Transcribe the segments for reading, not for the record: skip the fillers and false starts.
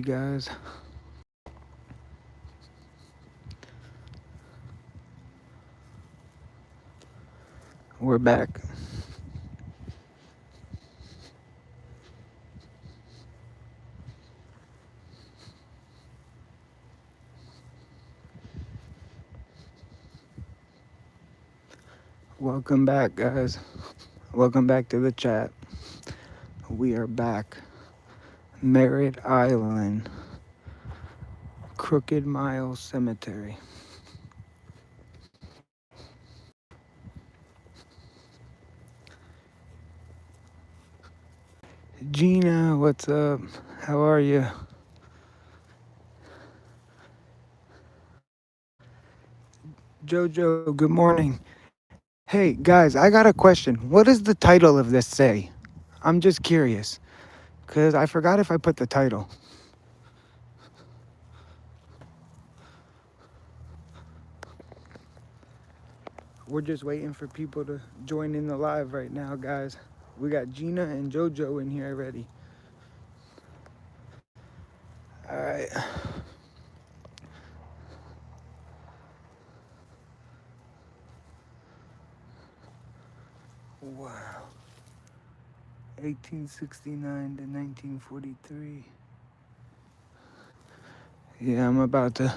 guys. We're back. Welcome back, guys. Welcome back to the chat. We are back. Merritt Island, Crooked Mile Cemetery. Gina, what's up? How are you? Jojo, good morning. Hey, guys, I got a question. What does the title of this say? I'm just curious, because I forgot if I put the title. We're just waiting for people to join in the live right now, guys. We got Gina and Jojo in here already. All right. Wow. 1869 to 1943. Yeah, I'm about to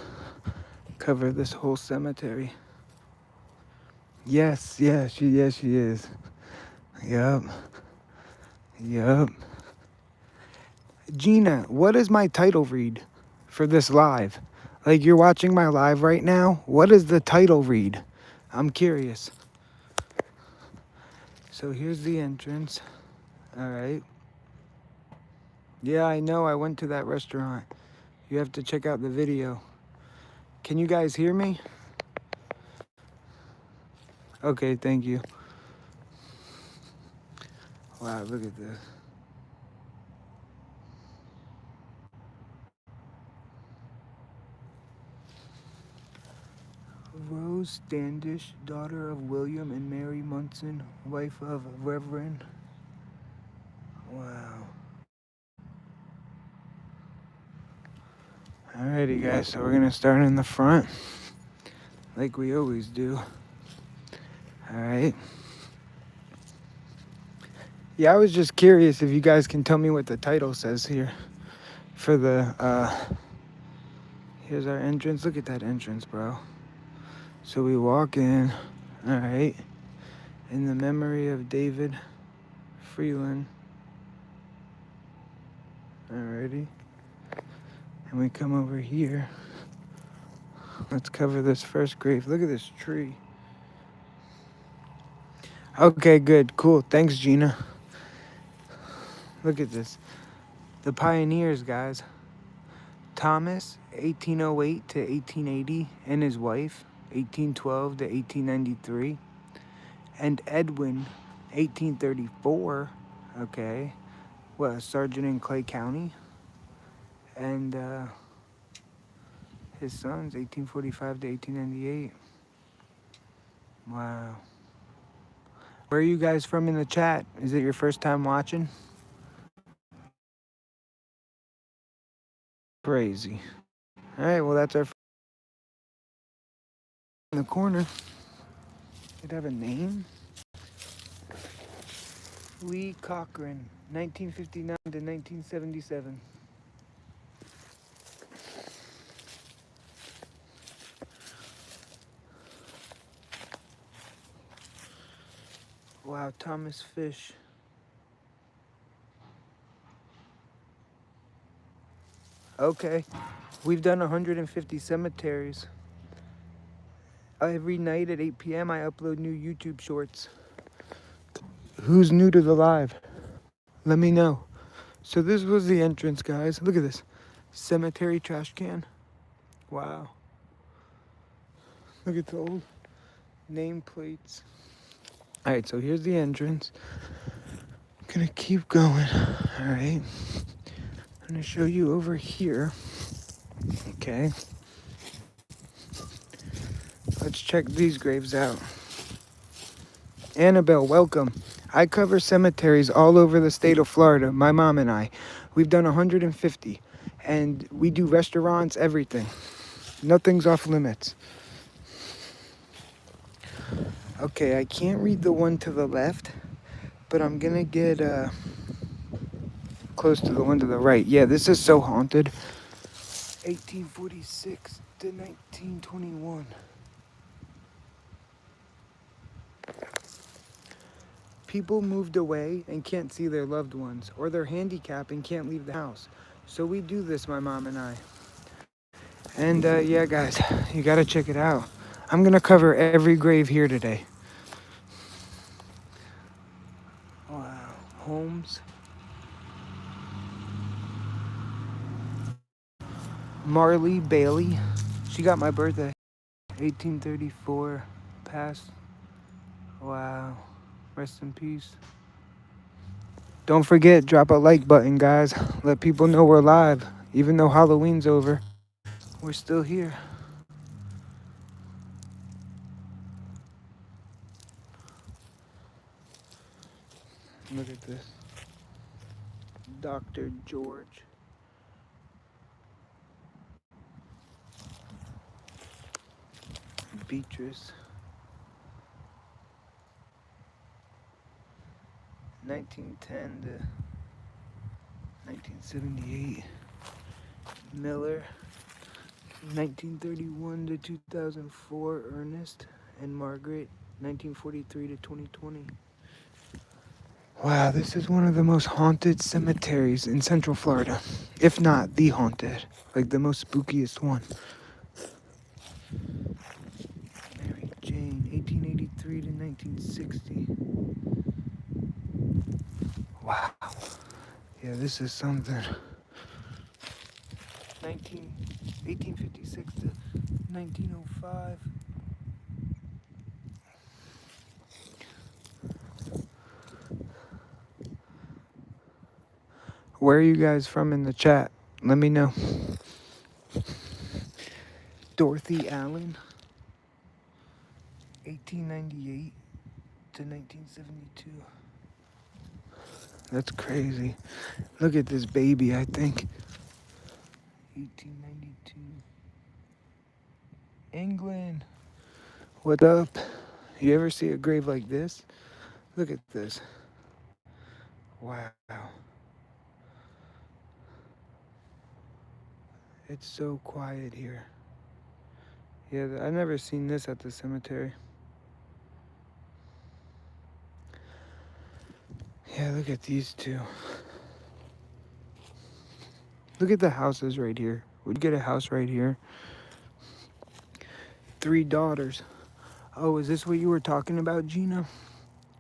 cover this whole cemetery. Yes, she is. Yup. Yup. Gina, what does my title read for this live? Like, you're watching my live right now. What does the title read? I'm curious. So here's the entrance. All right. Yeah, I know. I went to that restaurant. You have to check out the video. Can you guys hear me? Okay, thank you. Wow, look at this. Rose Standish, daughter of William and Mary Munson, wife of Reverend. Wow. Alrighty, guys, so we're gonna start in the front, like we always do. Alright. Yeah, I was just curious if you guys can tell me what the title says here for the, here's our entrance. Look at that entrance, bro. So we walk in, alright, in the memory of David Freeland. Alrighty. And we come over here. Let's cover this first grave. Look at this tree. Okay, good. Cool. Thanks, Gina. Look at this. The pioneers, guys. Thomas, 1808 to 1880, and his wife, 1812 to 1893. And Edwin, 1834. Okay. What, a sergeant in Clay County? And his sons, 1845 to 1898. Wow. Where are you guys from in the chat? Is it your first time watching? Crazy. All right, well, that's our in the corner. Did it have a name? Lee Cochran, 1959 to 1977. Wow, Thomas Fish. Okay, we've done 150 cemeteries. Every night at 8 p.m. I upload new YouTube shorts. Who's new to the live? Let me know. So this was the entrance, guys. Look at this. Cemetery trash can. Wow. Look at the old nameplates. All right, so here's the entrance. I'm gonna keep going. All right. I'm gonna show you over here. Okay. Let's check these graves out. Annabelle, welcome. I cover cemeteries all over the state of Florida, my mom and I. We've done 150. And we do restaurants, everything. Nothing's off limits. Okay, I can't read the one to the left, but I'm gonna get close to the one to the right. Yeah, this is so haunted. 1846 to 1921. People moved away and can't see their loved ones, or they're handicapped and can't leave the house. So we do this, my mom and I. And yeah, guys, you gotta check it out. I'm gonna cover every grave here today. Wow. Holmes. Marley Bailey. She got my birthday. 1834. Passed. Wow. Rest in peace. Don't forget, drop a like button, guys. Let people know we're live. Even though Halloween's over, we're still here. Look at this. Dr. George. Beatrice. 1910 to 1978. Miller. 1931 to 2004. Ernest and Margaret. 1943 to 2020. Wow, this is one of the most haunted cemeteries in Central Florida. If not the haunted. Like the most spookiest one. Mary Jane, 1883 to 1960. Wow. Yeah, this is something. 1856 to 1905. Where are you guys from in the chat? Let me know. Dorothy Allen, 1898 to 1972. That's crazy. Look at this baby, I think. 1892. England. What up? You ever see a grave like this? Look at this. Wow. It's so quiet here. Yeah, I've never seen this at the cemetery. Yeah, look at these two. Look at the houses right here. Would you get a house right here? 3 daughters. Oh, is this what you were talking about, Gina?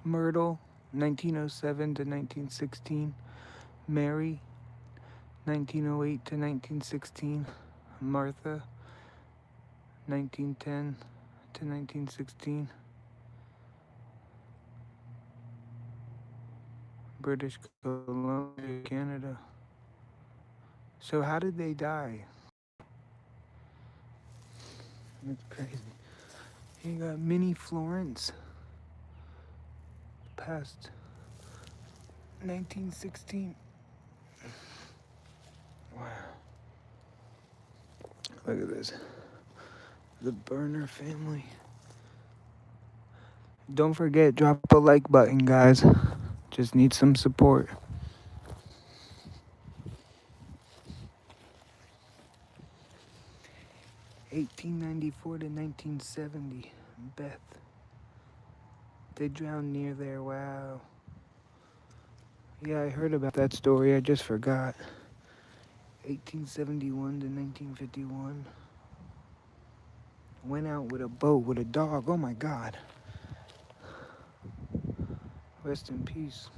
Myrtle, 1907 to 1916. Mary, 1908 to 1916. Martha, 1910 to 1916. British Columbia, Canada. So how did they die? That's crazy. You got Minnie Florence, passed 1916. Wow. Look at this. The Burner family. Don't forget, drop a like button, guys. Just need some support. (1894 to 1970). Beth. They drowned near there. Wow. Yeah, I heard about that story. I just forgot. 1871 to 1951. Went out with a boat with a dog. Oh my God. Rest in peace.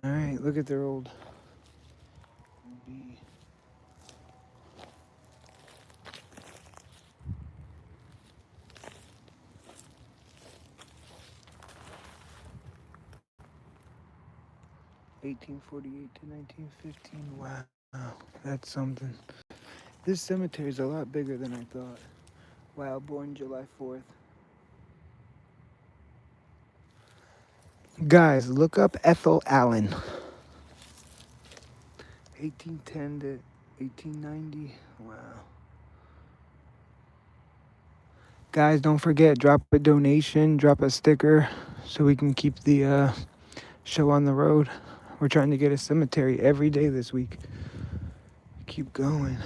All right, look at their old B. (1848 to 1915). Wow, that's something. This cemetery is a lot bigger than I thought. Wow, born July 4th. Guys, look up Ethel Allen. 1810 to 1890. Wow. Guys, don't forget, drop a donation, drop a sticker so we can keep the show on the road. We're trying to get a cemetery every day this week. Keep going.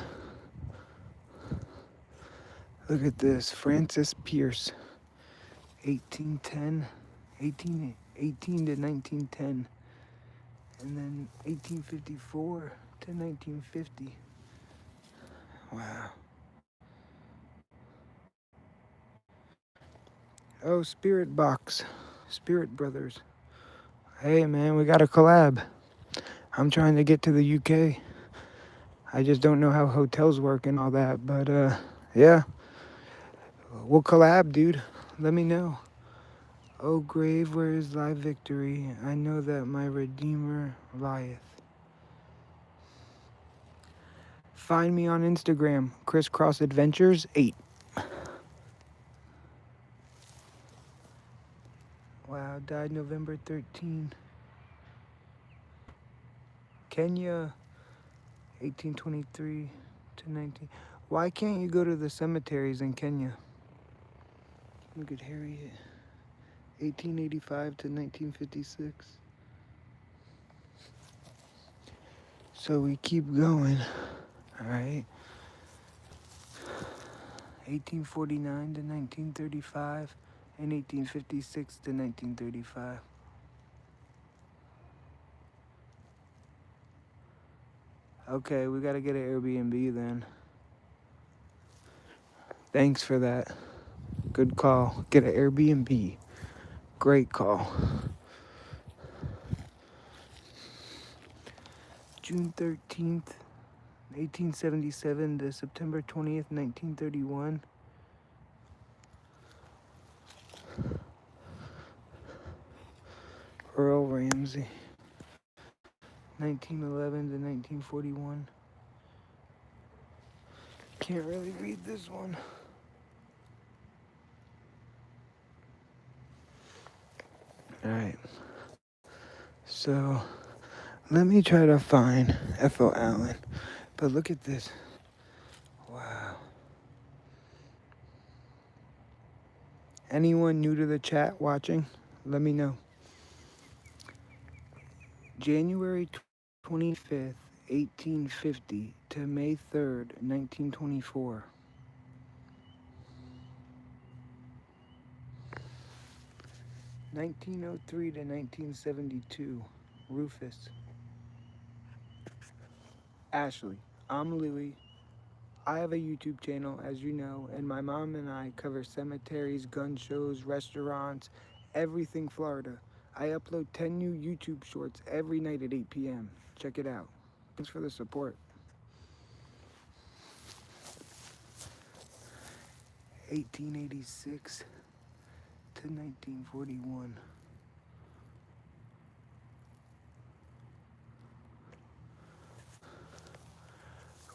Look at this. Francis Pierce, 1810, 1818 to 1910, and then 1854 to 1950. Wow. Oh, Spirit Box. Spirit Brothers. Hey, man, we got a collab. I'm trying to get to the UK. I just don't know how hotels work and all that, but yeah. We'll collab, dude. Let me know. Oh, grave, where is thy victory? I know that my Redeemer lieth. Find me on Instagram, Crisscross Adventures 8. Wow, died November 13. Kenya, 1823 to 19. Why can't you go to the cemeteries in Kenya? Look at Harriet, 1885 to 1956. So we keep going, all right? 1849 to 1935 and 1856 to 1935. Okay, we gotta get an Airbnb then. Thanks for that. Good call. Get an Airbnb. Great call. June 13th, 1877 to September 20th, 1931. Earl Ramsey, 1911 to 1941. Can't really read this one. All right. So let me try to find Ethel Allen. But look at this. Wow. Anyone new to the chat watching? Let me know. January 25th, 1850 to May 3rd, 1924. (1903 to 1972), Rufus. Ashley, I'm Louie. I have a YouTube channel, as you know, and my mom and I cover cemeteries, gun shows, restaurants, everything Florida. I upload 10 new YouTube shorts every night at 8 p.m. Check it out. Thanks for the support. 1886 to 1941.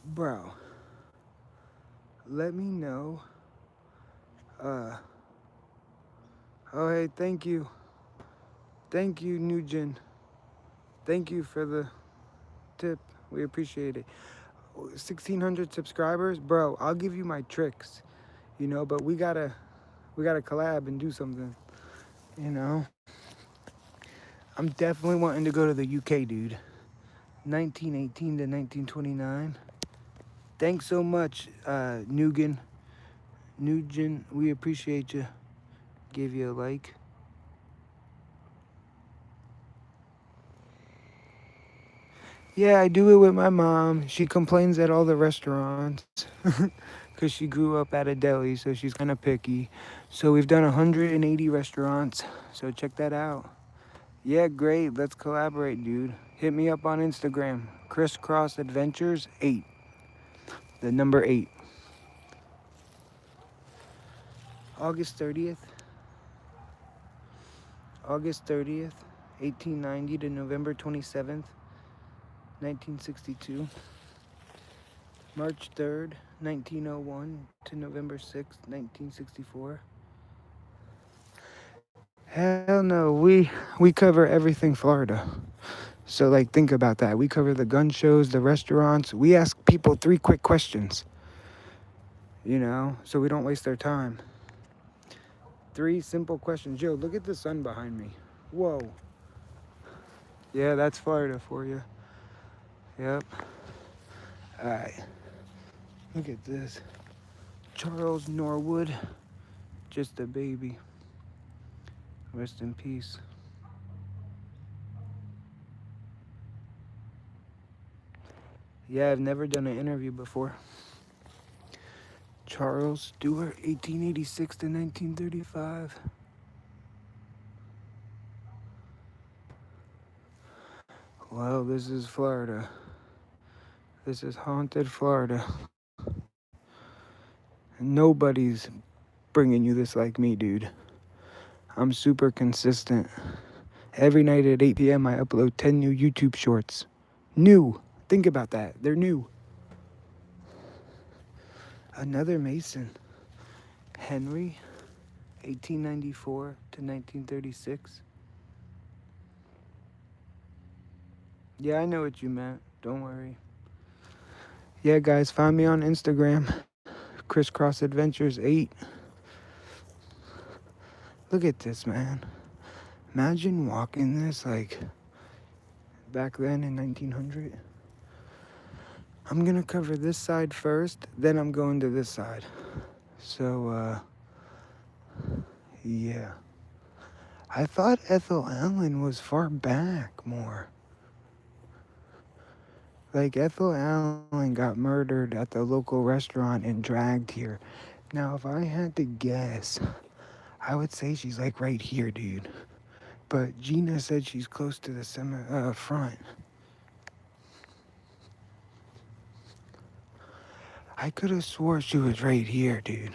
Bro, let me know. Oh, hey, thank you. Thank you, Nugent. Thank you for the tip. We appreciate it. 1,600 subscribers, bro. I'll give you my tricks, but we gotta collab and do something, you know. I'm definitely wanting to go to the UK, dude. 1918 to 1929. Thanks so much, Nugent. We appreciate you. Give you a like. Yeah, I do it with my mom. She complains at all the restaurants because she grew up at a deli, so she's kind of picky. So we've done 180 restaurants, so check that out. Yeah, great. Let's collaborate, dude. Hit me up on Instagram, Crisscross Adventures 8, the number 8. August 30th, 1890 to November 27th, 1962. March 3rd, 1901 to November 6th, 1964. Hell no. We cover everything Florida. So like think about that. We cover the gun shows, the restaurants. We ask people 3 quick questions, so we don't waste their time. 3 simple questions. Yo, look at the sun behind me. Whoa. Yeah, that's Florida for you. Yep. All right. Look at this. Charles Norwood, just a baby. Rest in peace. Yeah, I've never done an interview before. Charles Stewart, 1886 to 1935. Well, this is Florida. This is haunted Florida. Nobody's bringing you this like me, dude. I'm super consistent. Every night at 8 p.m., I upload 10 new YouTube shorts. New. Think about that. They're new. Another Mason. Henry, 1894 to 1936. Yeah, I know what you meant. Don't worry. Yeah, guys, find me on Instagram. Crisscross Adventures 8. Look at this, man. Imagine walking this like back then in 1900. I'm gonna cover this side first, then I'm going to this side. So, yeah. I thought Ethel Allen was far back more. Like, Ethel Allen got murdered at the local restaurant and dragged here. Now, if I had to guess, I would say she's like right here, dude. But Gina said she's close to the front. I could have swore she was right here, dude.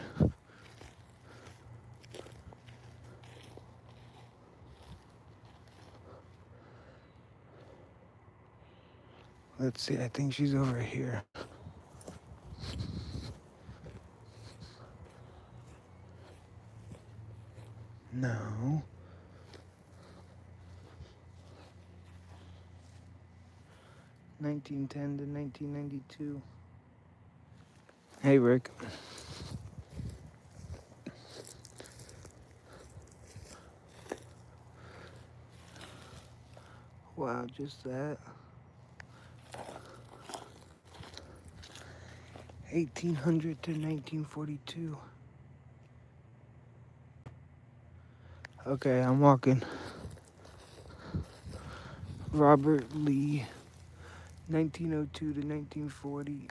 Let's see, I think she's over here. No. (1910 to 1992). Hey, Rick. Wow, just that. 1800 to 1942. Okay, I'm walking. Robert Lee, 1902 to 1940.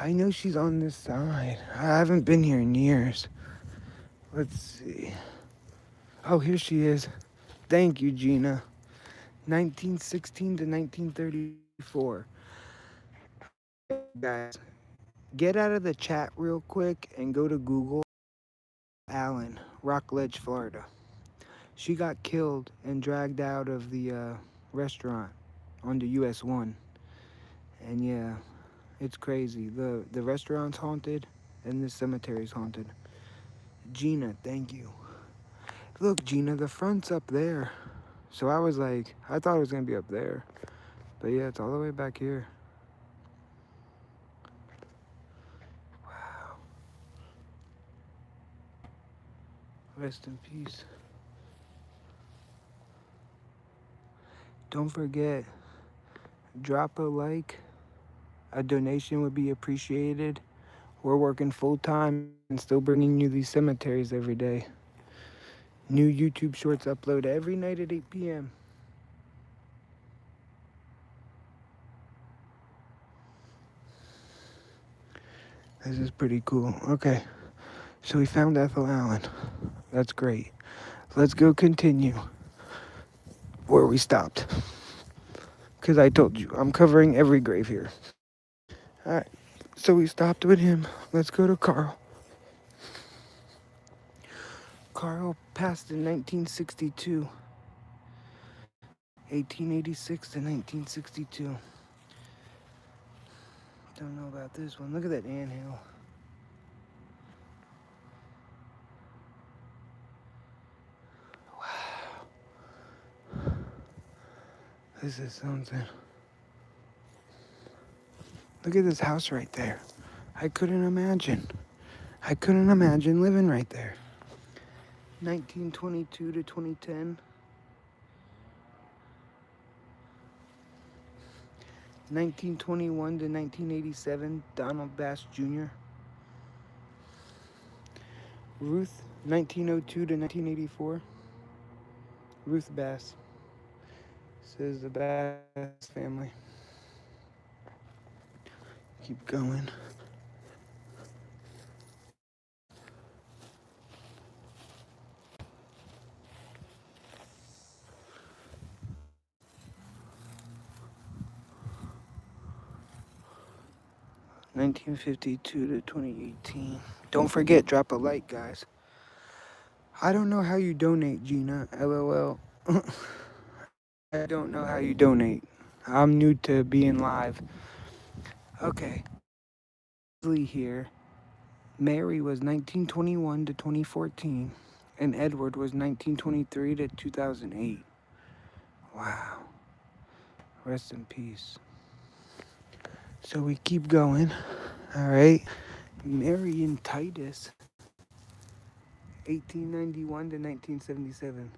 I know she's on this side. I haven't been here in years. Let's see. Oh, here she is. Thank you, Gina. 1916 to 1934. Guys, get out of the chat real quick and go to Google. Allen, Rockledge, Florida. She got killed and dragged out of the restaurant on the US 1. And yeah, it's crazy. The restaurant's haunted and the cemetery's haunted. Gina, thank you. Look, Gina, the front's up there. So I was like, I thought it was going to be up there. But yeah, it's all the way back here. Wow. Rest in peace. Don't forget, drop a like. A donation would be appreciated. We're working full time and still bringing you these cemeteries every day. New YouTube shorts upload every night at 8 p.m. This is pretty cool. Okay, so we found Ethel Allen. That's great. Let's go continue where we stopped. Because I told you, I'm covering every grave here. Alright, so we stopped with him. Let's go to Carl. Carl passed in 1962. 1886 to 1962. Don't know about this one. Look at that anthill. This is something. Look at this house right there. I couldn't imagine. I couldn't imagine living right there. 1922 to 2010. 1921 to 1987, Donald Bass Jr. Ruth, 1902 to 1984. Ruth Bass. Says the Bass family. Keep going. (1952 to 2018). Don't forget, drop a like, guys. I don't know how you donate, Gina. LOL. I don't know how you donate. I'm new to being live. Okay. Lee here. Mary was 1921 to 2014, and Edward was 1923 to 2008. Wow. Rest in peace. So we keep going. All right. Mary and Titus, 1891 to 1977.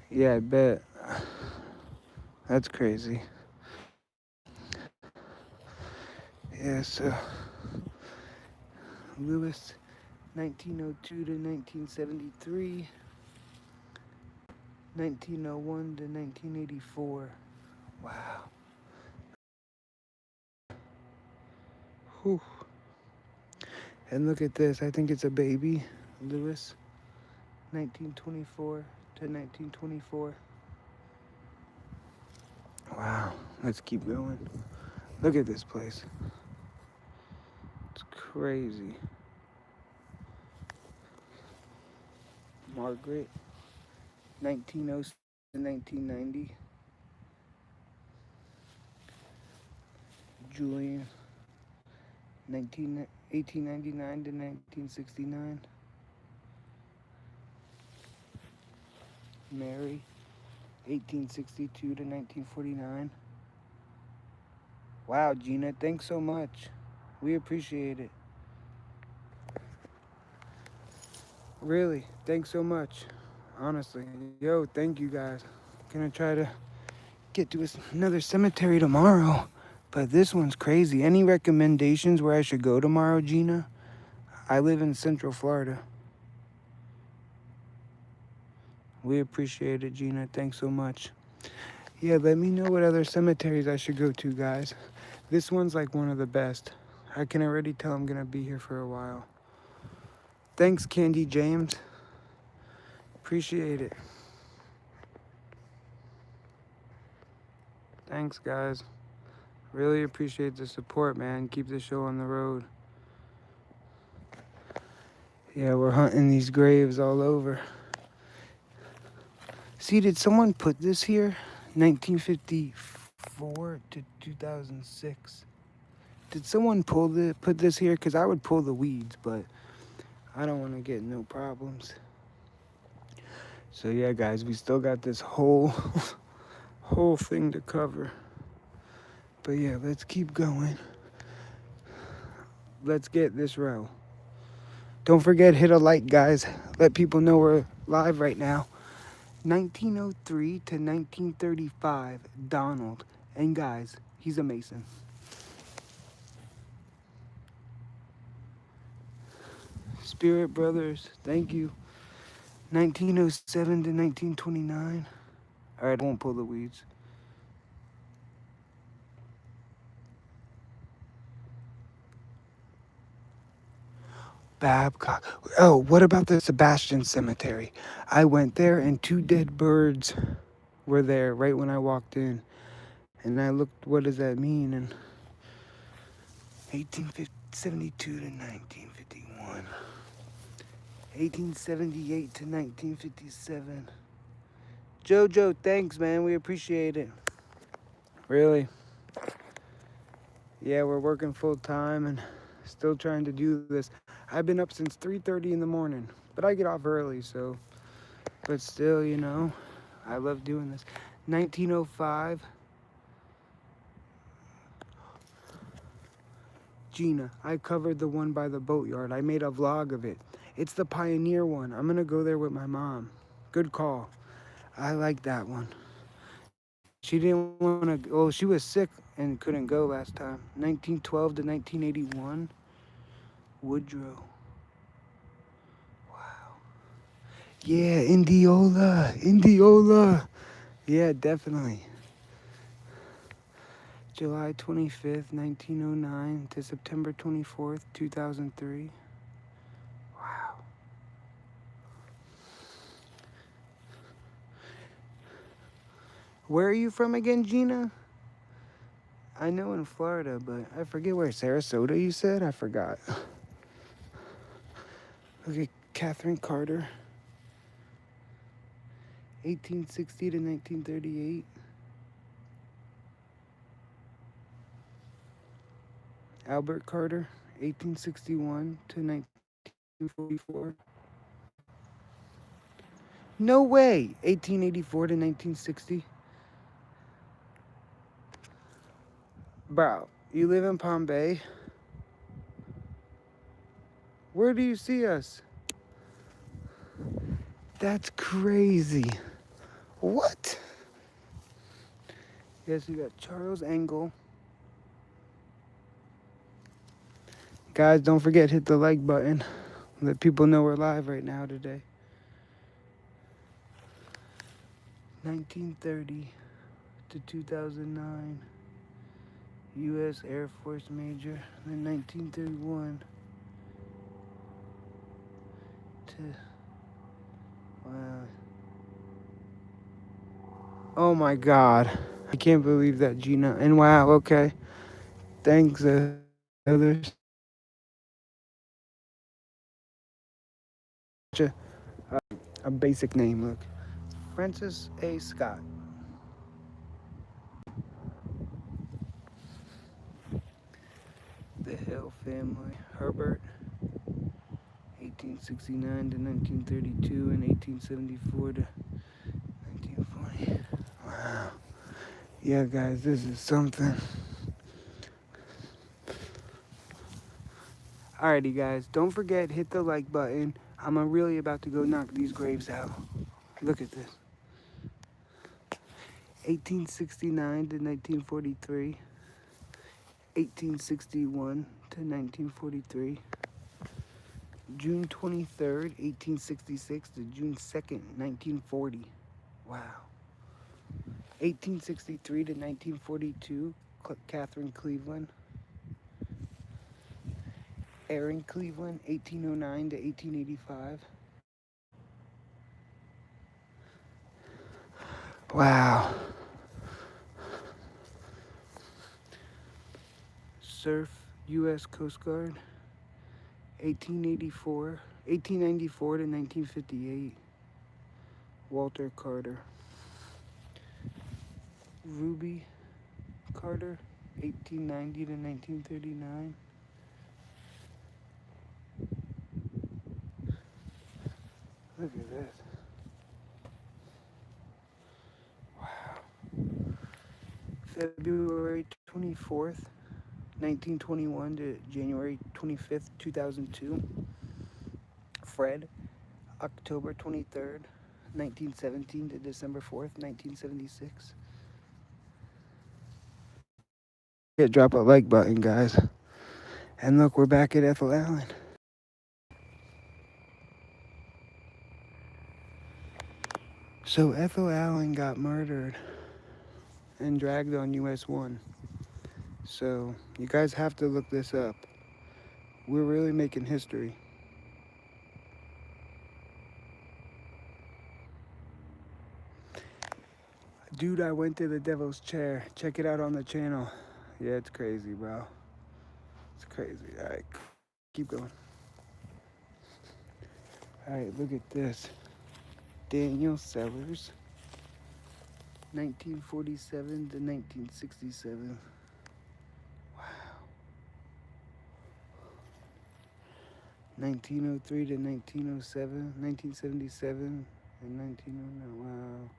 Yeah, I bet. That's crazy. Yeah, so Lewis, 1902 to 1973, 1901 to 1984. Wow. Whew. And look at this. I think it's a baby. Lewis, 1924 to 1924. Wow. Let's keep going. Look at this place. It's crazy. Margaret, 1906 to 1990. Julian, 1899 to 1969. Mary, 1862 to 1949. Wow, Gina, thanks so much. We appreciate it. Really, thanks so much. Honestly. Yo, thank you guys. Gonna try to get to another cemetery tomorrow, but this one's crazy. Any recommendations where I should go tomorrow, Gina? I live in Central Florida. We appreciate it, Gina. Thanks so much. Yeah, let me know what other cemeteries I should go to, guys. This one's like one of the best. I can already tell I'm gonna be here for a while. Thanks, Candy James. Appreciate it. Thanks, guys. Really appreciate the support, man. Keep the show on the road. Yeah, we're hunting these graves all over. See, did someone put this here? 1954 to 2006. Did someone put this here? Because I would pull the weeds, but I don't want to get no problems. So yeah, guys, we still got this whole thing to cover. But yeah, let's keep going. Let's get this row. Don't forget, hit a like, guys. Let people know we're live right now. 1903 to 1935, Donald. And guys, he's a Mason. Spirit Brothers, thank you. 1907 to 1929. All right, I won't pull the weeds. Babcock. Oh, what about the Sebastian Cemetery? I went there and 2 dead birds were there right when I walked in. And I looked, what does that mean? And 1872 to 1951. 1878 to 1957. Jojo, thanks, man. We appreciate it. Really. Yeah, we're working full time and still trying to do this. I've been up since 3:30 in the morning, but I get off early, so But still, you know, I love doing this. 1905, Gina. I covered the one by the boatyard. I made a vlog of it. It's the Pioneer one. I'm going to go there with my mom. Good call. I like that one. She didn't want to, well, she was sick and couldn't go last time. 1912 to 1981, Woodrow. Wow. Yeah, Indiola. Yeah, definitely. July 25th, 1909 to September 24th, 2003. Wow. Where are you from again, Gina? I know in Florida, but I forget where. Sarasota, you said? I forgot. Look at Catherine Carter, 1860 to 1938. Albert Carter, 1861 to 1944. No way! 1884 to 1960. Bro, you live in Palm Bay? Where do you see us? That's crazy. What? Yes, we got Charles Angle. Guys, don't forget, hit the like button. Let people know we're live right now today. 1930 to 2009. U.S. Air Force Major. Then 1931 to... Wow. Oh my God. I can't believe that, Gina. And wow, okay. Thanks, others. A basic name, look. Francis A. Scott. The Hill family. Herbert, 1869 to 1932 and 1874 to 1940. Wow. Yeah, guys, this is something. Alrighty, guys, don't forget, hit the like button. I'm really about to go knock these graves out. Look at this. 1869 to 1943. 1861 to 1943. June 23rd, 1866 to June 2nd, 1940. Wow. 1863 to 1942, Catherine Cleveland. Aaron Cleveland, 1809 to 1885. Wow. Surf, U.S. Coast Guard, 1894 to 1958. Walter Carter. Ruby Carter, 1890 to 1939. Look at this. Wow. February 24th, 1921 to January 25th, 2002. Fred, October 23rd, 1917 to December 4th, 1976. Yeah, drop a like button, guys. And look, we're back at Ethel Allen. So Ethel Allen got murdered and dragged on US 1. So you guys have to look this up. We're really making history. Dude, I went to the Devil's Chair. Check it out on the channel. Yeah, it's crazy, bro. It's crazy. All right, keep going. All right, look at this. Daniel Sellers, 1947 to 1967. Wow. 1903 to 1907, 1977. In 1909, wow.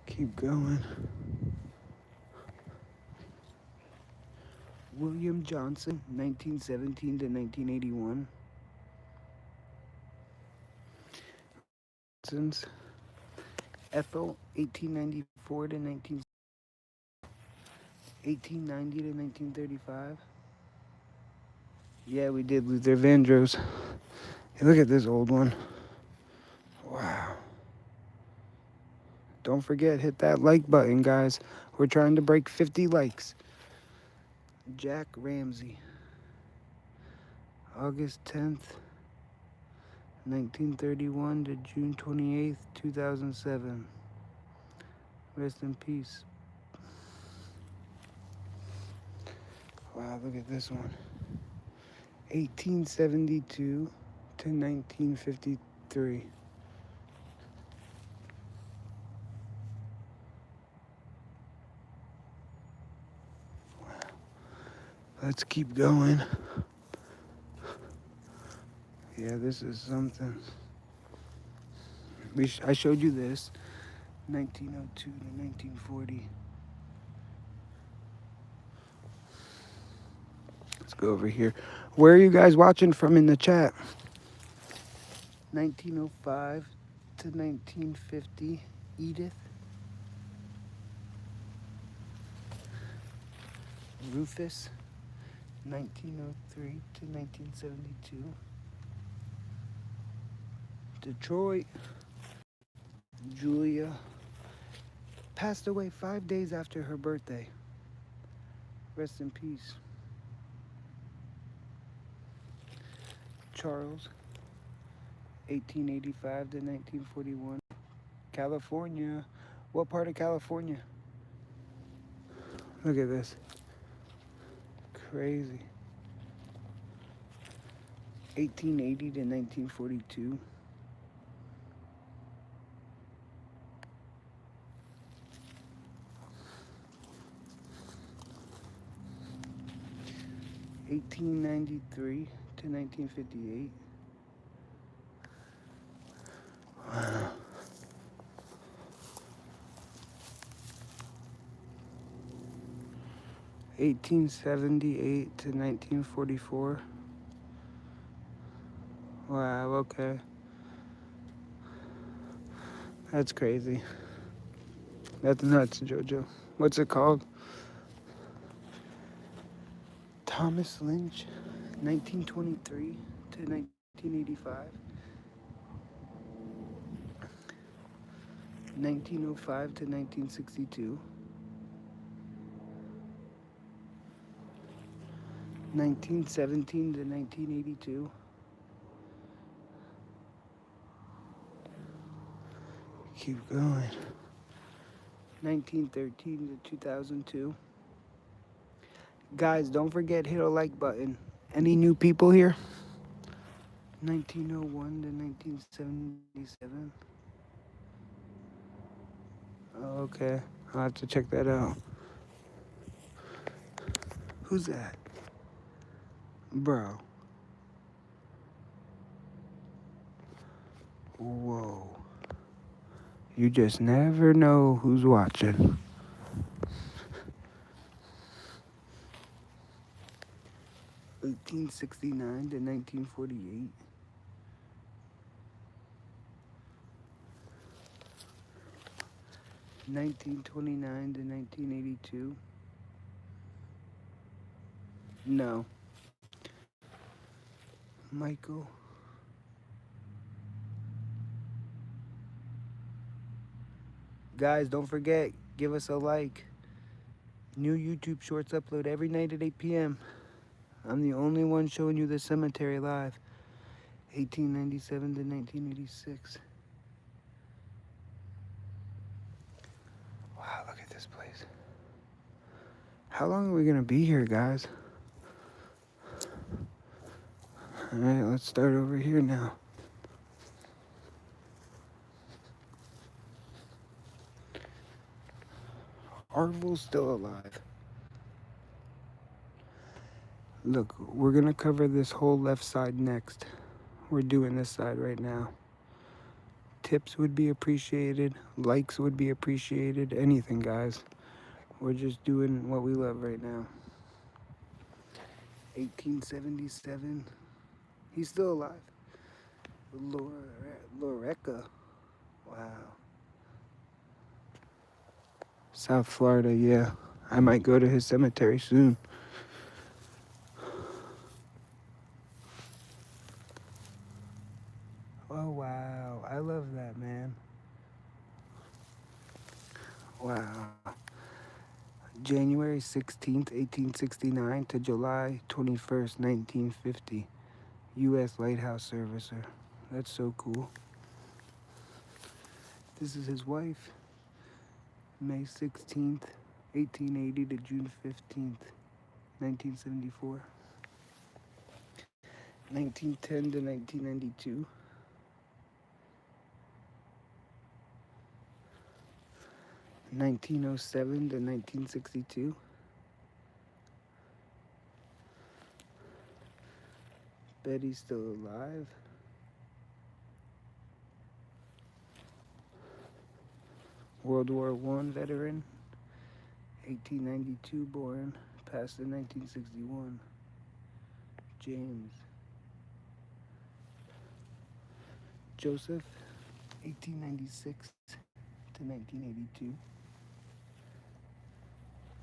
Keep going. William Johnson, 1917 to 1981. Since Ethel, 1894 to 1890 to 1935. Yeah, we did Luther Vandross. Hey, look at this old one. Wow. Don't forget, hit that like button, guys. We're trying to break 50 likes. Jack Ramsey, August 10th, 1931 to June 28th, 2007. Rest in peace. Wow, look at this one. 1872 to 1953. Let's keep going. Yeah, this is something. I showed you this. 1902 to 1940. Let's go over here. Where are you guys watching from in the chat? 1905 to 1950. Edith. Rufus. 1903 to 1972. Detroit. Julia passed away 5 days after her birthday. Rest in peace. Charles, 1885 to 1941. California. What part of California? Look at this. Crazy. 1880 to 1942. (1893 to 1958). Wow. 1878 to 1944. Wow, okay. That's crazy. That's nuts, Jojo. What's it called? Thomas Lynch, 1923 to 1985. 1905 to 1962. 1917 to 1982. Keep going. 1913 to 2002. Guys, don't forget, hit a like button. Any new people here? 1901 to 1977. Oh, okay. I'll have to check that out. Who's that? Bro. Whoa. You just never know who's watching. (1869 to 1948). 1929 to 1982. No. Michael. Guys, don't forget, give us a like. New YouTube shorts upload every night at 8 p.m. I'm the only one showing you the cemetery live. 1897 to 1986. Wow, look at this place. How long are we gonna be here, guys? Alright, let's start over here now. Arvel's still alive. Look, we're gonna cover this whole left side next. We're doing this side right now. Tips would be appreciated. Likes would be appreciated. Anything, guys. We're just doing what we love right now. 1877. He's still alive. Loreca. Wow. South Florida, yeah. I might go to his cemetery soon. Oh, wow. I love that, man. Wow. January 16th, 1869 to July 21st, 1950. U.S. Lighthouse Servicer. That's so cool. This is his wife. May 16th, 1880 to June 15th, 1974. 1910 to 1992. 1907 to 1962. Betty's still alive. World War I veteran. 1892 born. Passed in 1961. James. Joseph. 1896 to 1982.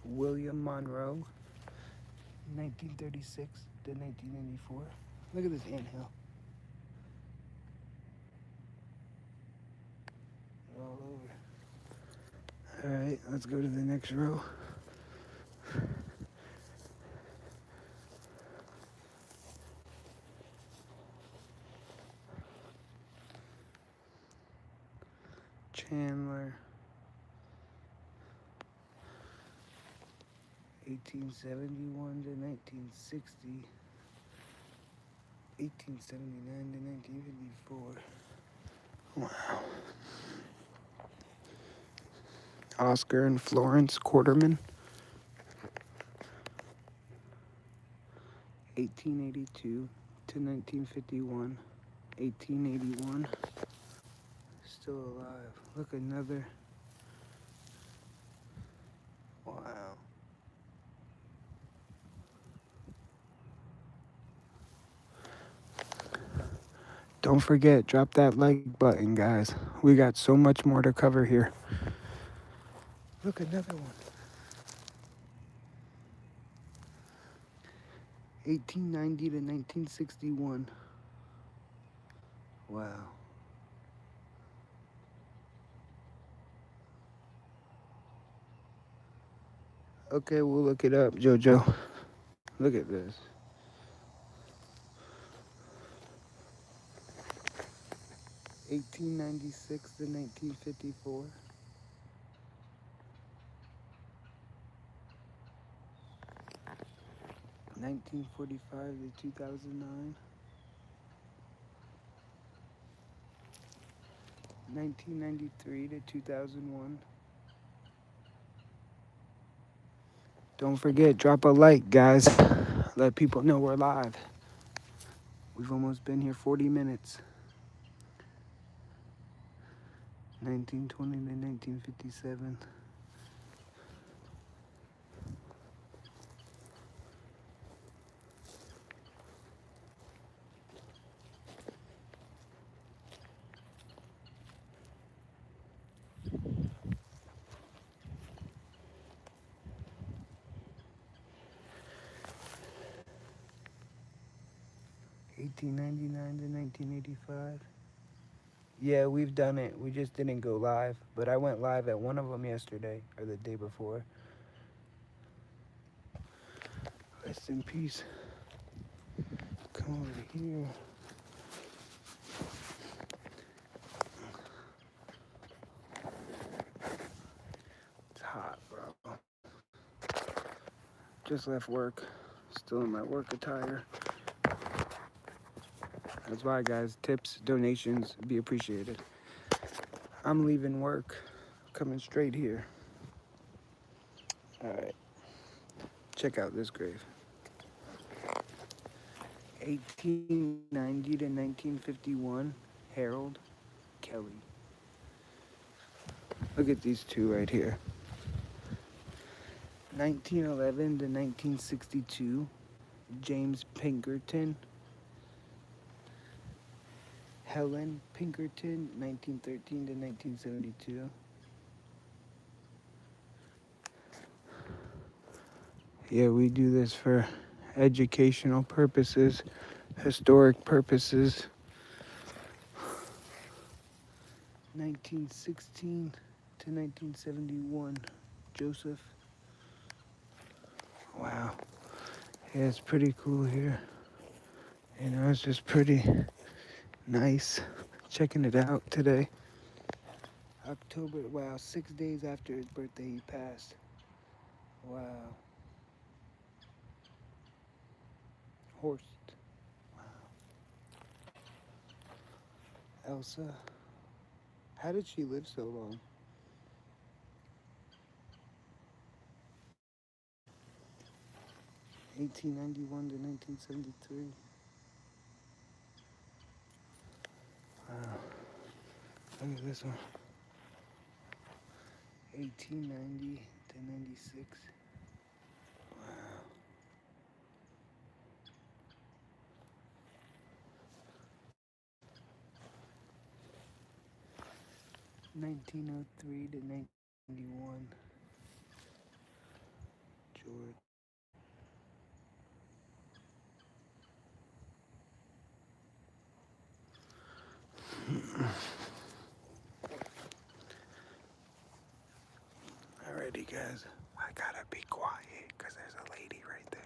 William Monroe. 1936 to 1994. Look at this anthill. All over. Alright, let's go to the next row. Chandler. 1871 to 1960. 1879 to 1954. Wow. Oscar and Florence Quarterman. 1882 to 1951. 1881. Still alive. Look, another. Wow. Don't forget, drop that like button, guys. We got so much more to cover here. Look, another one. 1890 to 1961. Wow. Okay, we'll look it up, JoJo. Look at this. 1896 to 1954. 1945 to 2009. 1993 to 2001. Don't forget, drop a like, guys. Let people know we're live. We've almost been here 40 minutes. 1920 to 1957. $18.99 to $19.85. Yeah, we've done it. We just didn't go live. But I went live at one of them yesterday, or the day before. Rest in peace. Come over here. It's hot, bro. Just left work. Still in my work attire. That's why, guys. Tips, donations, be appreciated. I'm leaving work. Coming straight here. Alright. Check out this grave. 1890 to 1951, Harold Kelly. Look at these two right here. 1911 to 1962, James Pinkerton. Helen Pinkerton, 1913 to 1972. Yeah, we do this for educational purposes, historic purposes. 1916 to 1971, Joseph. Wow. Yeah, it's pretty cool here. You know, it's just pretty nice checking it out today. October, wow, 6 days after his birthday he passed. Wow. Horst. Wow. Elsa. How did she live so long? 1891 to 1973. Wow. Look at this one. 1890 to 96. Wow. 1903 to 1991. George. Alrighty, guys. I gotta be quiet because there's a lady right there.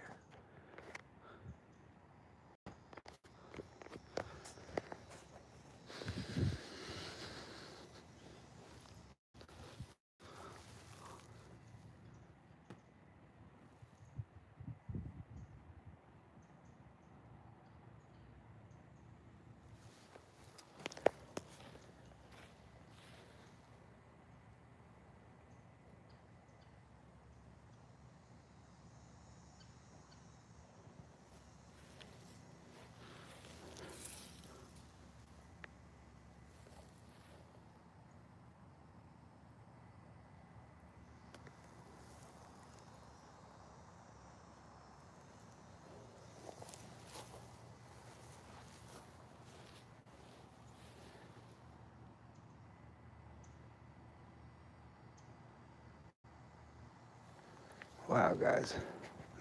Wow, guys.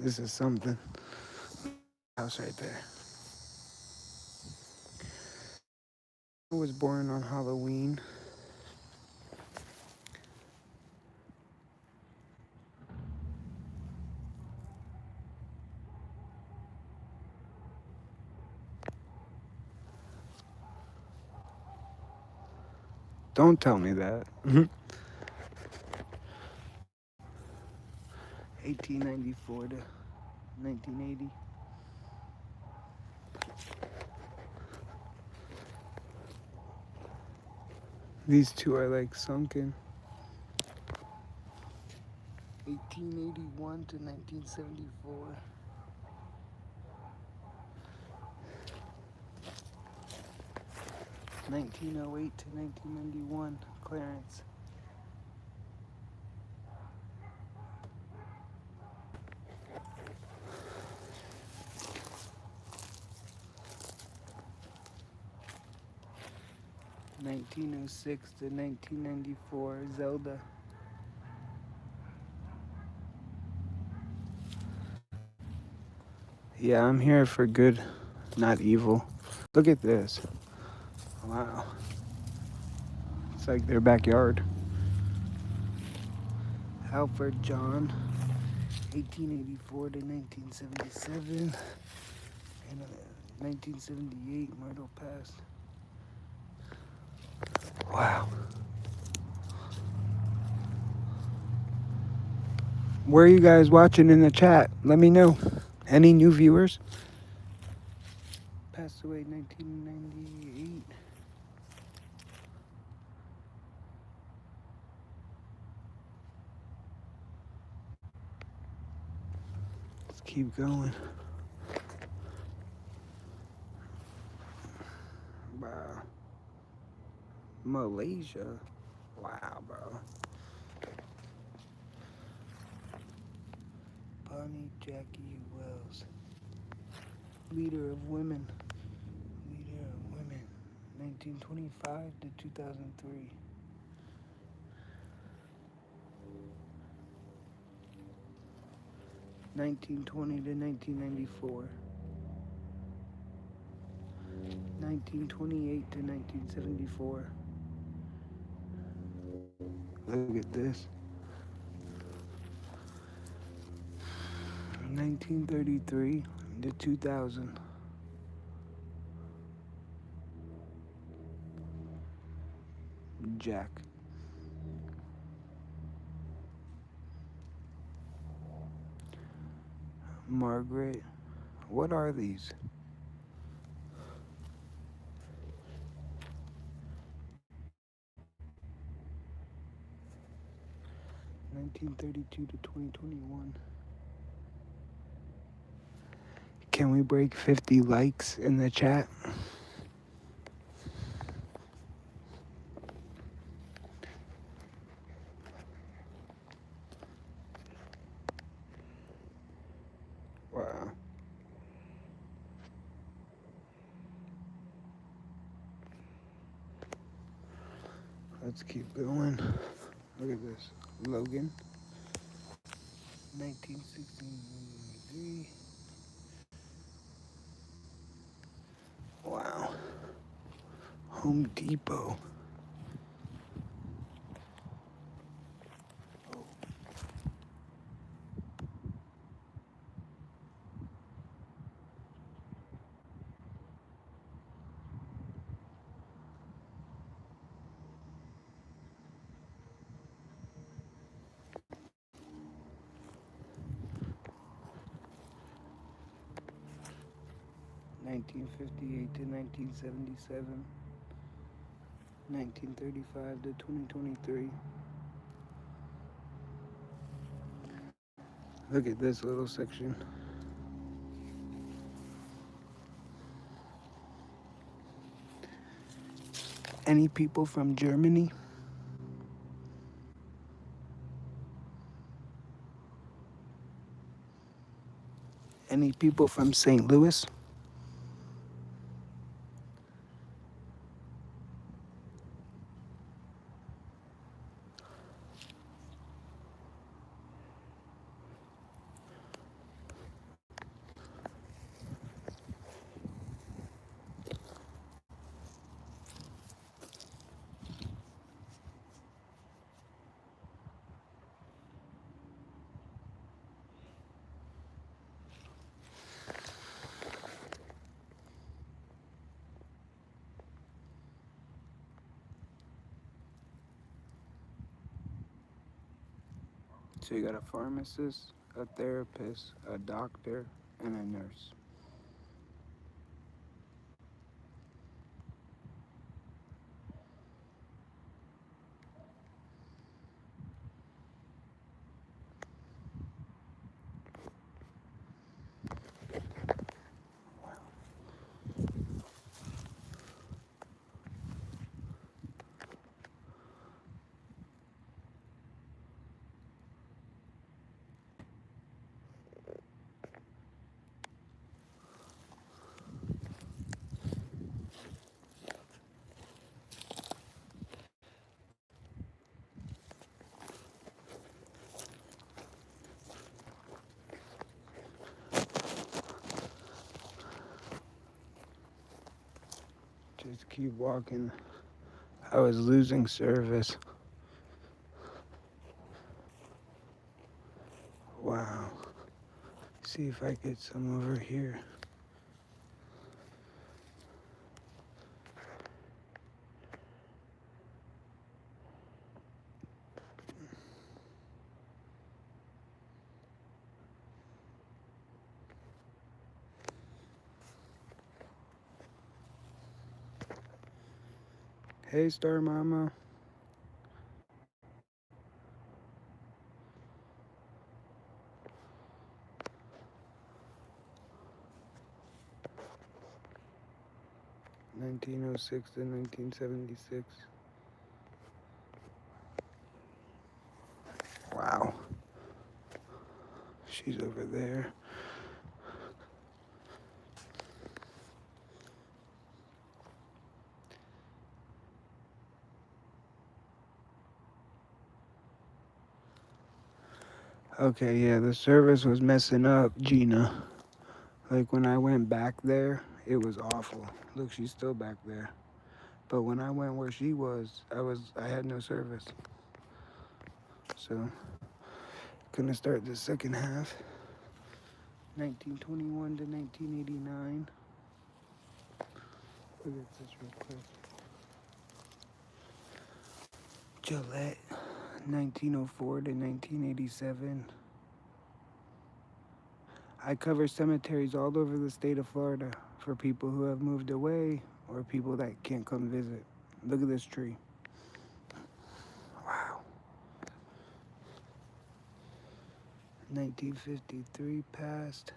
This is something. House right there. I was born on Halloween. Don't tell me that. 1894 to 1980. These two are like sunken. 1881 to 1974. 1908 to 1991, Clarence. (1906 to 1994), Zelda. Yeah, I'm here for good, not evil. Look at this. Wow. It's like their backyard. Alfred John, 1884 to 1977. And 1978, Myrtle passed. Wow. Where are you guys watching in the chat? Let me know. Any new viewers? Passed away 1998. Let's keep going. Wow. Malaysia. Wow, bro. Bonnie Jackie Wells. Leader of Women. Leader of Women. 1925 to 2003. 1920 to 1994. 1928 to 1974. Look at this. 1933 to 2000. Jack. Margaret. What are these? 1932 to 2021. Can we break 50 likes in the chat? Wow. Let's keep going. Look at this. Logan. 1963. Wow. Home Depot. Oh. 1958 to 1977. 1935 to 2023. Look at this little section. Any people from Germany? Any people from St. Louis? So you got a pharmacist, a therapist, a doctor, and a nurse. Just keep walking. I was losing service. Wow. See if I get some over here. Hey, Star Mama. 1906 to 1976. Wow. She's over there. Okay, yeah, the service was messing up, Gina. Like when I went back there, it was awful. Look, she's still back there. But when I went where she was, I had no service. So, gonna start the second half. 1921 to 1989. Look at this real quick. Gillette, 1904 to 1987. I cover cemeteries all over the state of Florida for people who have moved away or people that can't come visit. Look at this tree. Wow. 1953 passed.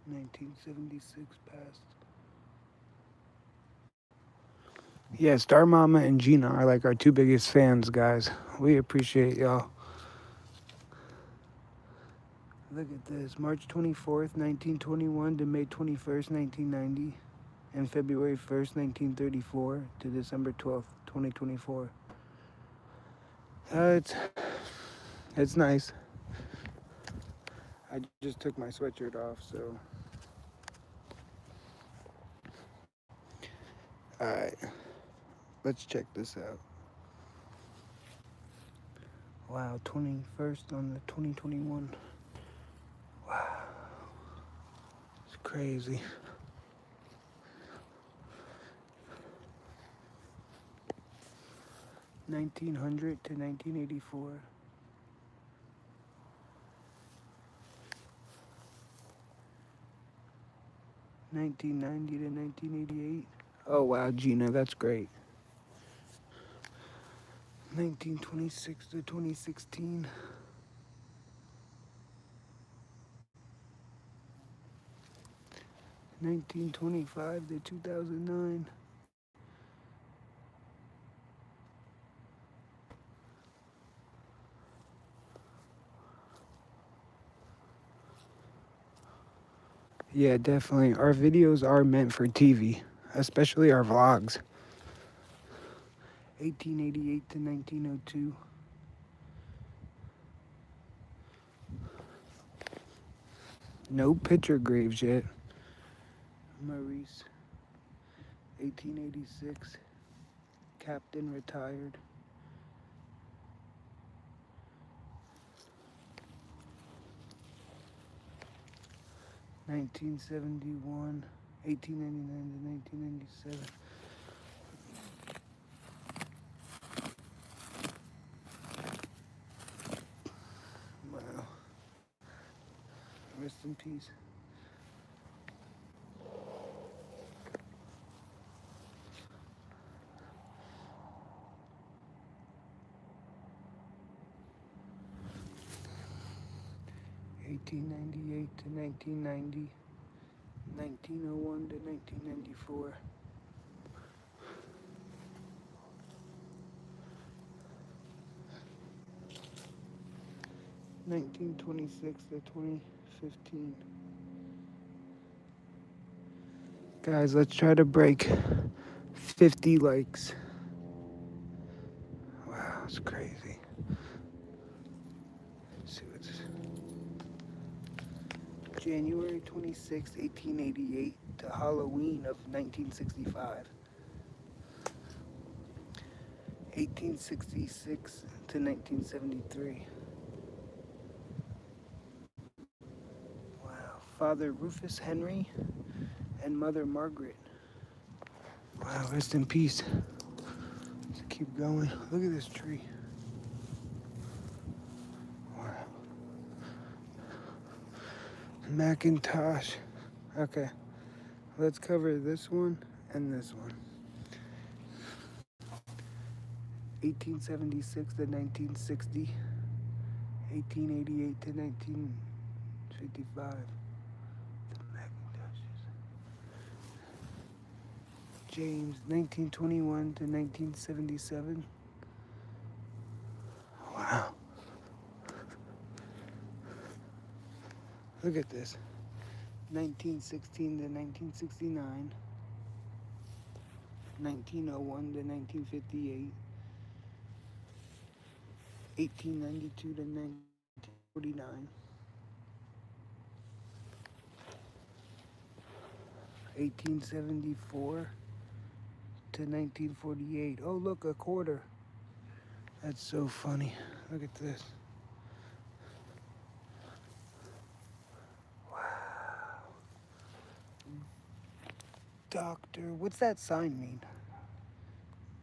1976 passed. Yeah, Star Mama and Gina are like our two biggest fans, guys. We appreciate y'all. Look at this. March 24th, 1921 to May 21st, 1990. And February 1st, 1934 to December 12th, 2024. It's nice. I just took my sweatshirt off, so. Alright, let's check this out. Wow, 21st on the 2021. Wow. It's crazy. (1900 to 1984). 1990 to 1988. Oh wow, Gina, that's great. 1926 to 2016. 1925 to 2009. 'Yeah, definitely. Our videos are meant for TV, especially our vlogs. 1888 to 1902. No picture graves yet. Maurice, 1886. Captain retired. 1971. 1899 to 1997. Wow. Rest in peace. 1898 to 1990. 1901 to 1994. 1926 to 2015. Guys, let's try to break 50 likes. Wow, it's crazy. Let's see what's January 26, 1888 to Halloween of 1965. 1866 to 1973. Wow. Father Rufus Henry and Mother Margaret. Wow, rest in peace. Let's keep going. Look at this tree. Wow. Macintosh. Okay. Let's cover this one and this one. 1876 to 1960. 1888 to 1955. The Macintoshes. James, 1921 to 1977. Wow. Look at this. 1916 to 1969. 1901 to 1958. 1892 to 1949. 1874 to 1948. Oh, look, a quarter. That's so funny. Look at this. Wow. Doctor. What's that sign mean?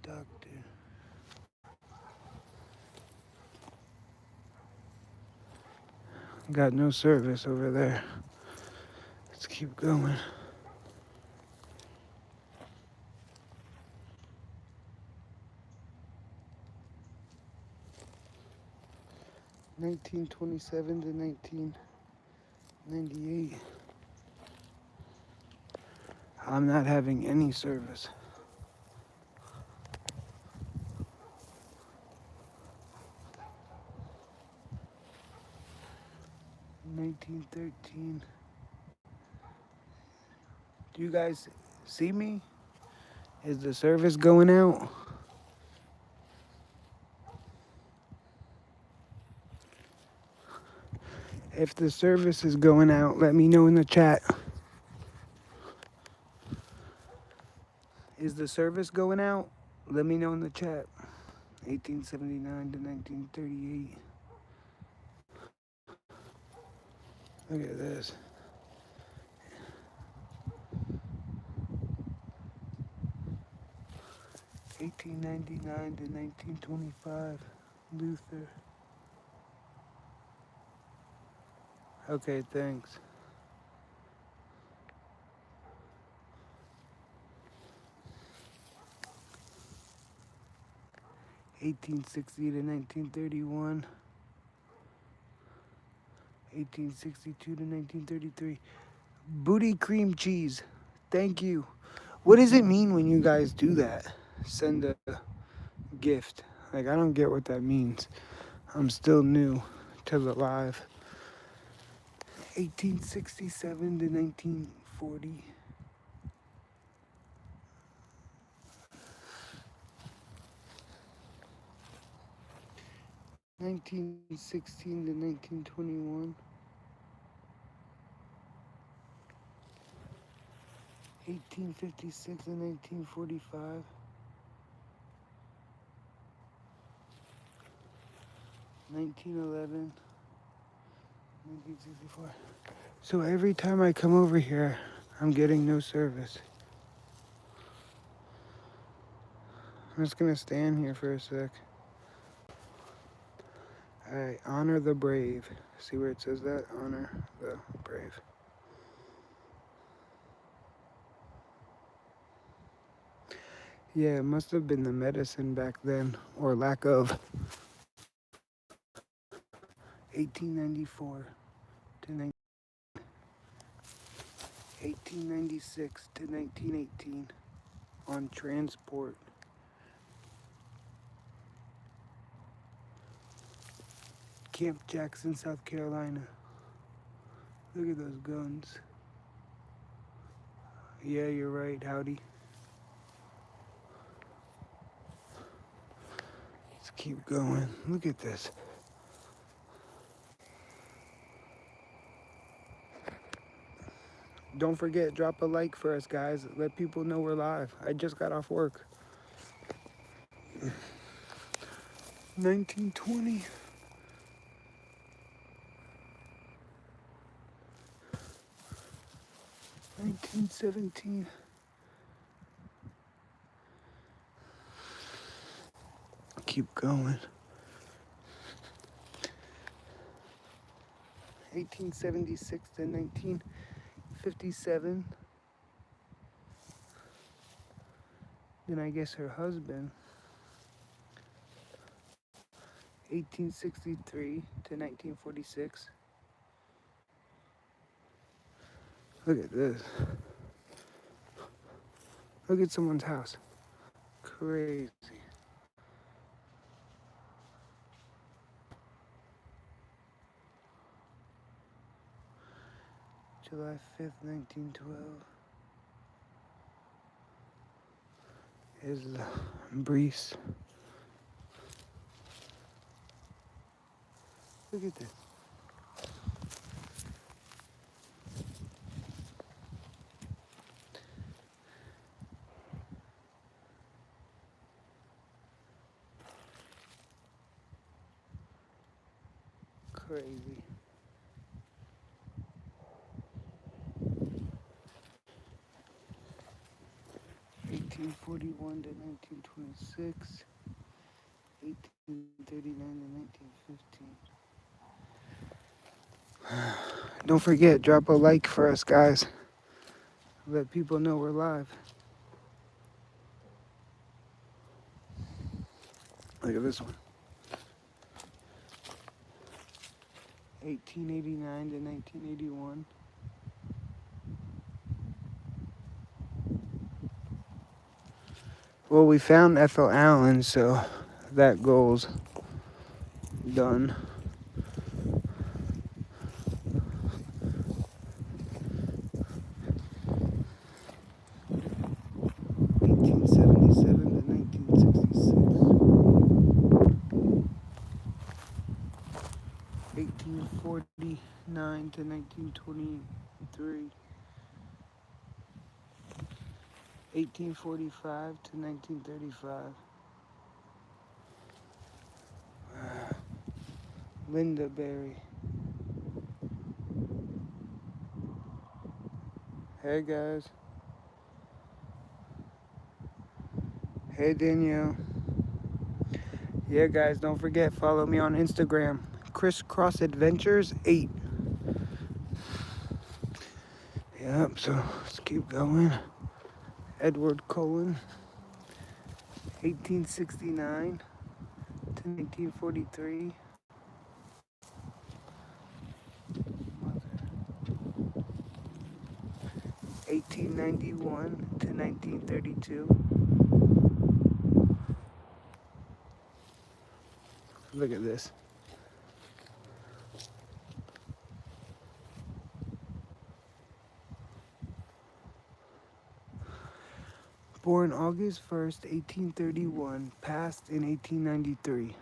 Doctor. Got no service over there. Let's keep going. (1927 to 1998). I'm not having any service. (1913). Do you guys see me? Is the service going out? If the service is going out, let me know in the chat. Is the service going out? Let me know in the chat. 1879 to 1938. Look at this. (1899 to 1925). Luther. Okay, thanks. (1860 to 1931). 1862 to 1933. Booty cream cheese. Thank you. What does it mean when you guys do that? Send a gift. Like, I don't get what that means. I'm still new to the live. 1867 to 1940. 1916 to 1921. 1856 to 1945. 1911. 1964. So every time I come over here, I'm getting no service. I'm just gonna stand here for a sec. Alright, honor the brave. See where it says that? Honor the brave. Yeah, it must have been the medicine back then, or lack of. 1894 to 1896 to 1918 on transport. Camp Jackson, South Carolina. Look at those guns. Yeah, you're right, howdy. Let's keep going. Look at this. Don't forget, drop a like for us, guys. Let people know we're live. I just got off work. 1920. 1917. Keep going. 1876 to 1957. Then I guess her husband. 1863 to 1946. Look at this. Look at someone's house. Crazy. July 5th, 1912. Here's the Brees. Look at this. Crazy. (1841 to 1926), 1839 to 1915. Don't forget, drop a like for us, guys. Let people know we're live. Look at this one. 1889 to 1981. Well, we found Ethel Allen, so that goal's done. (1877 to 1966). 1849 to 1923. 1845 to 1935. Linda Berry. Hey guys. Hey Danielle. Yeah guys, don't forget, follow me on Instagram. Crisscross Adventures 8. Yep, so let's keep going. Edward Cullen. 1869 to 1943. 1891 to 1932. Look at this. Born August 1st, 1831, passed in 1893.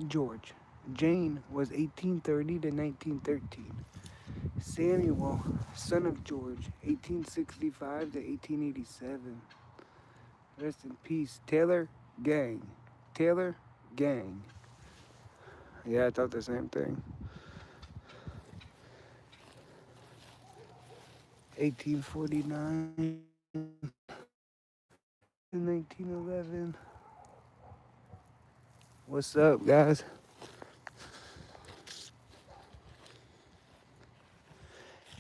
George. Jane was 1830 to 1913. Samuel, son of George, 1865 to 1887. Rest in peace. Taylor Gang. Taylor Gang. Yeah, I thought the same thing. 1849 to 1911. What's up, guys?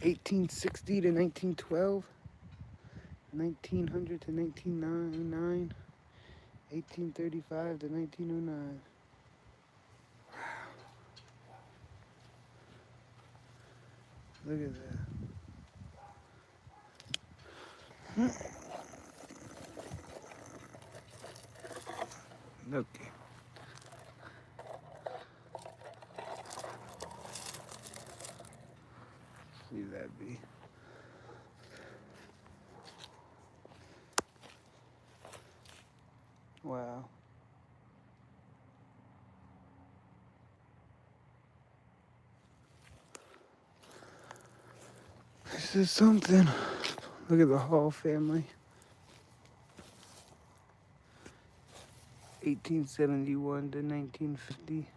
1860 to 1912. 1900 to 1909. 1835 to 1909. Look at that. Okay. Leave that be. Wow. This is something. Look at the Hall family. 1871 to 1950.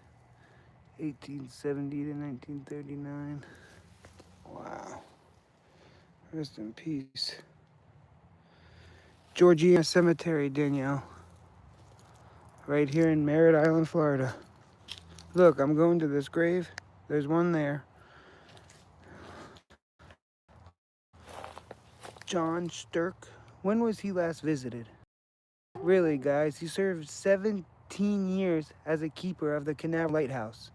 1870 to 1939. Wow. Rest in peace. Georgiana Cemetery, Danielle. Right here in Merritt Island, Florida. Look, I'm going to this grave. There's one there. John Stirk. When was he last visited? Really, guys, he served 17 years as a keeper of the Canal Lighthouse.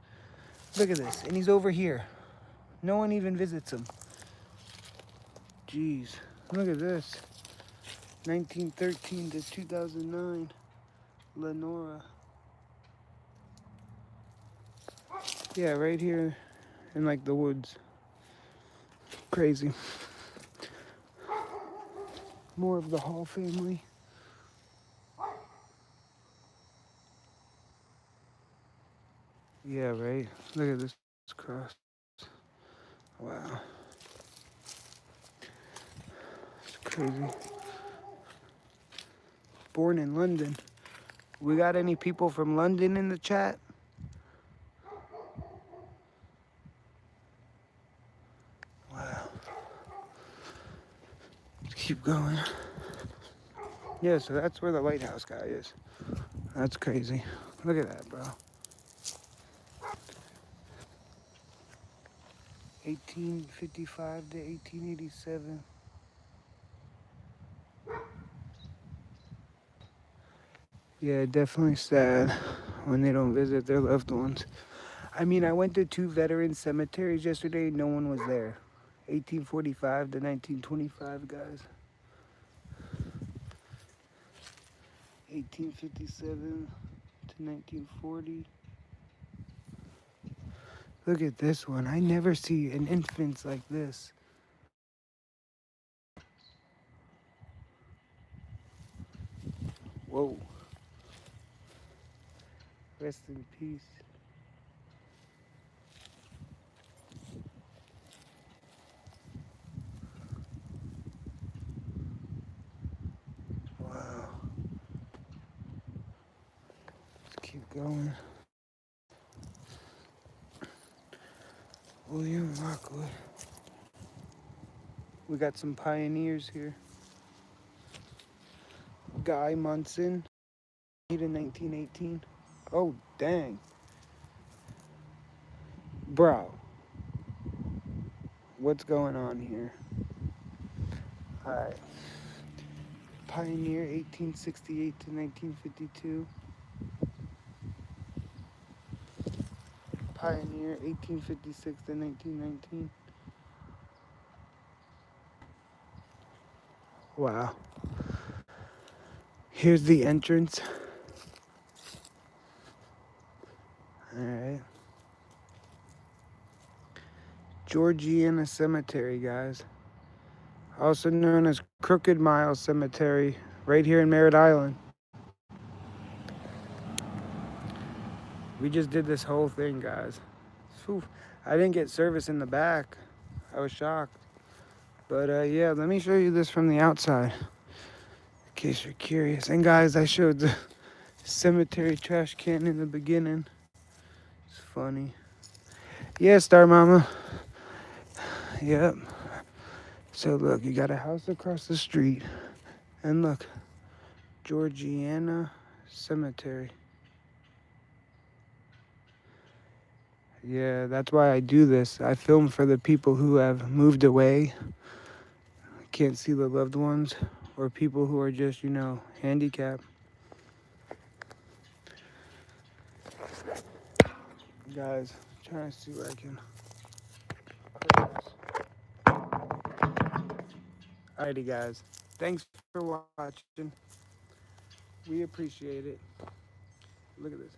Look at this, and he's over here. No one even visits him. Jeez, look at this. 1913 to 2009. Lenora. Yeah, right here in like the woods. Crazy. More of the Hall family. Yeah, right. Look at this cross. Wow. It's crazy. Born in London. We got any people from London in the chat? Wow. Let's keep going. Yeah, so that's where the lighthouse guy is. That's crazy. Look at that, bro. 1855 to 1887. Yeah, definitely sad when they don't visit their loved ones. I mean, I went to 2 veteran cemeteries yesterday. No one was there. 1845 to 1925, guys. 1857 to 1940. Look at this one. I never see an infant like this. Whoa. Rest in peace. Wow. Let's keep going. William Rockwood. We got some pioneers here. Guy Munson, made in 1918. Oh, dang. Bro, what's going on here? All right. Pioneer, 1868 to 1952. Pioneer, 1856 to 1919. Wow. Here's the entrance. All right. Georgiana Cemetery, guys. Also known as Crooked Mile Cemetery, right here in Merritt Island. We just did this whole thing, guys. Whew. I didn't get service in the back. I was shocked. But yeah, let me show you this from the outside, in case you're curious. And guys, I showed the cemetery trash can in the beginning. It's funny. Yeah, Star Mama. Yep. So look, you got a house across the street. And look, Georgiana Cemetery. Yeah, that's why I do this. I film for the people who have moved away, can't see the loved ones, or people who are just, handicapped. Guys, I'm trying to see where I can put this. Alrighty, guys. Thanks for watching. We appreciate it. Look at this.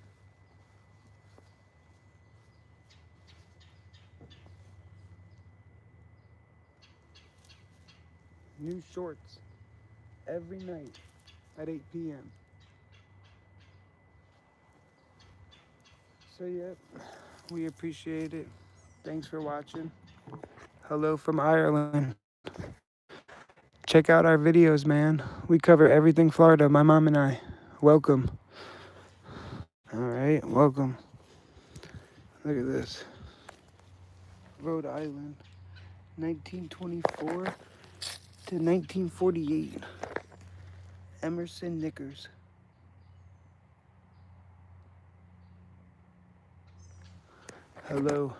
New shorts every night at 8 p.m. So, yeah, we appreciate it. Thanks for watching. Hello from Ireland. Check out our videos, man. We cover everything Florida, my mom and I. Welcome. All right, welcome. Look at this. Rhode Island, 1924 to 1948. Emerson Knickers. Hello.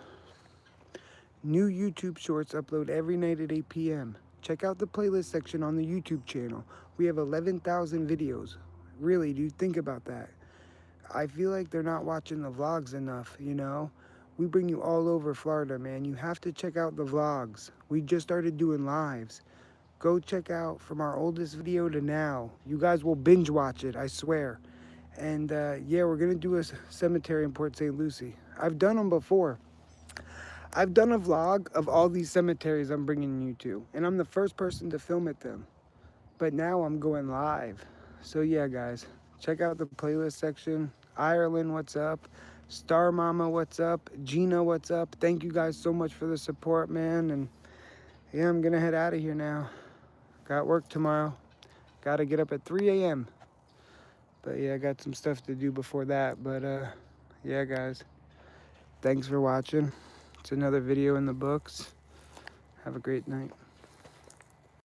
New YouTube shorts upload every night at 8 p.m. Check out the playlist section on the YouTube channel. We have 11,000 videos. Really, dude, think about that. I feel like they're not watching the vlogs enough, We bring you all over Florida, man. You have to check out the vlogs. We just started doing lives. Go check out from our oldest video to now. You guys will binge watch it, I swear. And yeah, we're gonna do a cemetery in Port St. Lucie. I've done them before. I've done a vlog of all these cemeteries I'm bringing you to, and I'm the first person to film at them. But now I'm going live. So yeah, guys, check out the playlist section. Ireland, what's up? Star Mama, what's up? Gina, what's up? Thank you guys so much for the support, man. And yeah, I'm gonna head out of here now. Got work tomorrow. Gotta get up at 3 a.m. But yeah, I got some stuff to do before that. But yeah, guys, thanks for watching. It's another video in the books. Have a great night.